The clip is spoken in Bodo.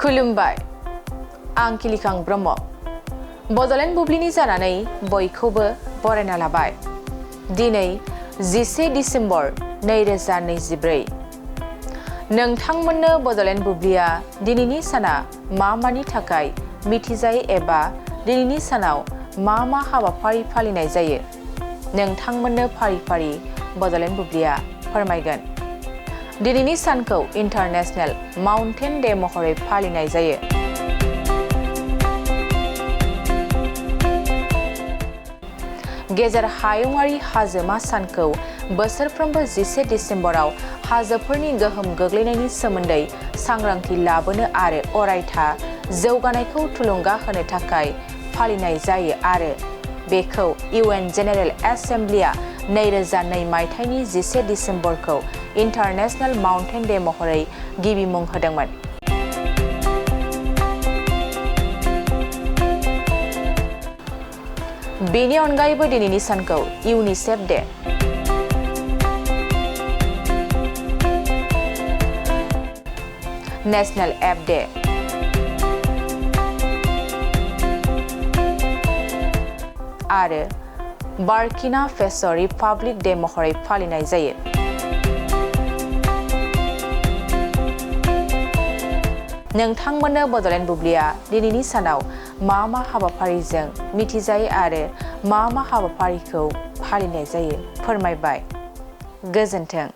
खुलुमबाय आं किलिखां ब्रह्म बड'लेण्ड बुब्लिनि जानानै बयखौबो बरायना लाबाय। दिनै 11 डिसेम्बर 2024 नोंथांमोननो बड'लेण्ड बुब्लिया दिनैनि साना मानि थाखाय मिथिजायो एबा दिनैनि सानाव मा हाबाफारि फालिनाय जायो नोंथांमोननो फारि फारि बड'लेण्ड बुब्लिया फोरमायगोन। दिनैनि सानखौ इन्टारनेशनेल माउन्टेन डे महरै फालिनाय जायो। गेजेर हायुंआरि हाजोमा सानखौ बोसोरफ्रोमबो 11 डिसेम्बराव हाजोफोरनि गोहोम गोग्लैनायनि सोमोन्दै सांग्रांथि लाबोनो आरो अरायथा जौगानायखौ थुलुंगा होनो थाखाय फालिनाय जायो आरो बेखौ UN जेनेरेल एसेम्ब्लिआ 2002 मायथाइनि 11 डिसेम्बरखौ इन्टारनेशनेल माउन्टेन डे महरै गिबि मुं होदोंमोन। बेनि अनगायैबो दिनैनि सानखौ इउनिसेफ डे, नेशनेल एप डे, आरो बार्किना फेस' रिपाब्लिक डे महरै फालिनाय जायो। नोंथांमोननो बड'लेण्ड बुब्लिया दिनैनि सानाव मा हाबाफारिजों मिथिजायो आरो मा हाबाफारिखौ फालिनाय जायो फोरमायबाय। गोजोन्थों।